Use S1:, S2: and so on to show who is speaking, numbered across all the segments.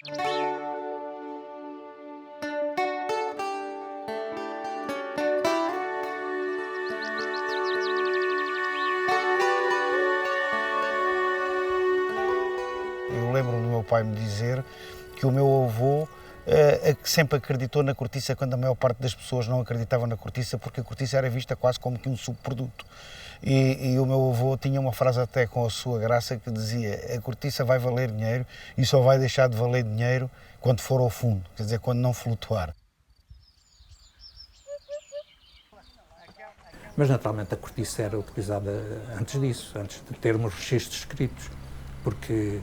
S1: Eu lembro-me do meu pai me dizer que o meu avô que sempre acreditou na cortiça quando a maior parte das pessoas não acreditava na cortiça, porque a cortiça era vista quase como que um subproduto. E o meu avô tinha uma frase até com a sua graça que dizia: a cortiça vai valer dinheiro e só vai deixar de valer dinheiro quando for ao fundo, quer dizer, quando não flutuar.
S2: Mas naturalmente a cortiça era utilizada antes disso, antes de termos registros escritos, porque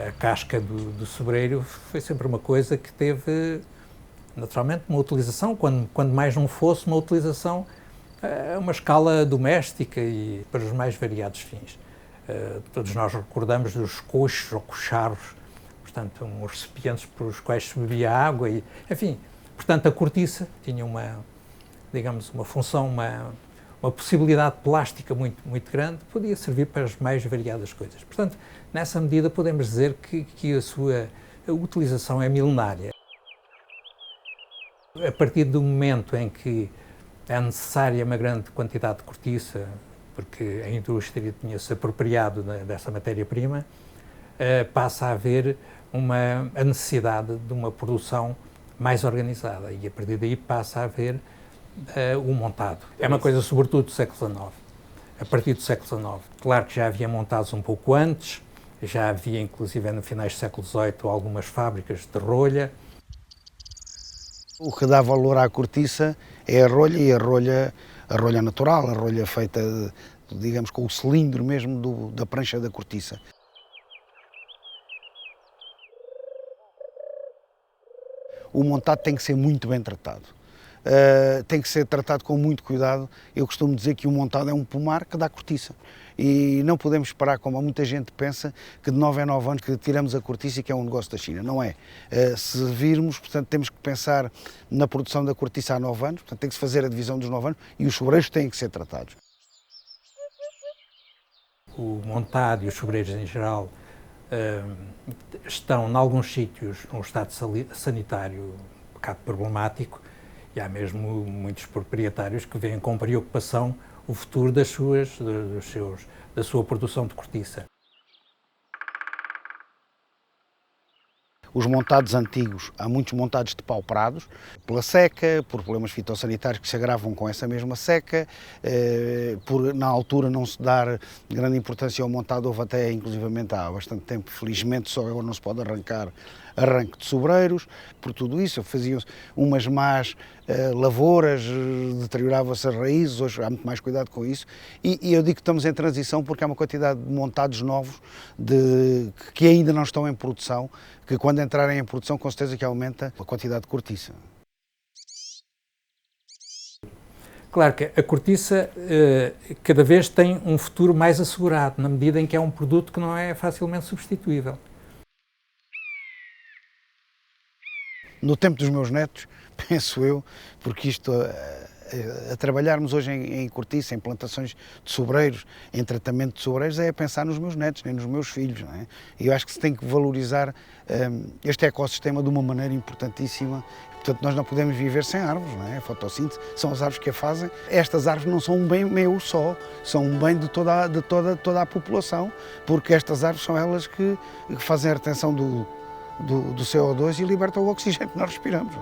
S2: a casca do sobreiro foi sempre uma coisa que teve, naturalmente, uma utilização, quando mais não fosse, uma utilização a uma escala doméstica e para os mais variados fins. Todos nós recordamos dos coxos ou cocharros, portanto, uns recipientes pelos quais se bebia água, e, enfim, portanto, a cortiça tinha uma, digamos, uma função, uma possibilidade plástica muito grande, podia servir para as mais variadas coisas. Portanto, nessa medida podemos dizer que a sua utilização é milenária. A partir do momento em que é necessária uma grande quantidade de cortiça, porque a indústria tinha-se apropriado dessa matéria-prima, passa a haver a necessidade de uma produção mais organizada e a partir daí passa a haver o montado. É uma coisa sobretudo do século XIX, a partir do século XIX. Claro que já havia montados um pouco antes, já havia inclusive no finais do século XVIII algumas fábricas de rolha.
S1: O que dá valor à cortiça é a rolha e a rolha natural, a rolha feita, digamos, com o cilindro mesmo da prancha da cortiça. O montado tem que ser muito bem tratado. Tem que ser tratado com muito cuidado. Eu costumo dizer que o montado é um pomar que dá cortiça. E não podemos esperar, como muita gente pensa, que de 9 em 9 anos que tiramos a cortiça e que é um negócio da China. Não é. Se virmos, portanto, temos que pensar na produção da cortiça há 9 anos, portanto, tem que se fazer a divisão dos 9 anos e os sobreiros têm que ser tratados.
S2: O montado e os sobreiros em geral estão, em alguns sítios, num estado sanitário um bocado problemático, e há mesmo muitos proprietários que veem com preocupação o futuro da sua produção de cortiça.
S1: Os montados antigos, há muitos montados de pau-prados, pela seca, por problemas fitossanitários que se agravam com essa mesma seca, por na altura não se dar grande importância ao montado, houve até inclusivamente há bastante tempo, felizmente só agora não se pode arranque de sobreiros, por tudo isso faziam-se umas más lavouras, deteriorava-se as raízes, hoje há muito mais cuidado com isso, e eu digo que estamos em transição porque há uma quantidade de montados novos que ainda não estão em produção, que quando entrarem em produção com certeza que aumenta a quantidade de cortiça.
S2: Claro que a cortiça cada vez tem um futuro mais assegurado, na medida em que é um produto que não é facilmente substituível.
S1: No tempo dos meus netos, penso eu, porque isto, a trabalharmos hoje em cortiça, em plantações de sobreiros, em tratamento de sobreiros, é a pensar nos meus netos, nem nos meus filhos, não é? E eu acho que se tem que valorizar este ecossistema de uma maneira importantíssima. Portanto, nós não podemos viver sem árvores, não é? A fotossíntese são as árvores que a fazem. Estas árvores não são um bem meu só, são um bem de toda a população, porque estas árvores são elas que fazem a retenção do CO2 e libertam o oxigênio que nós respiramos.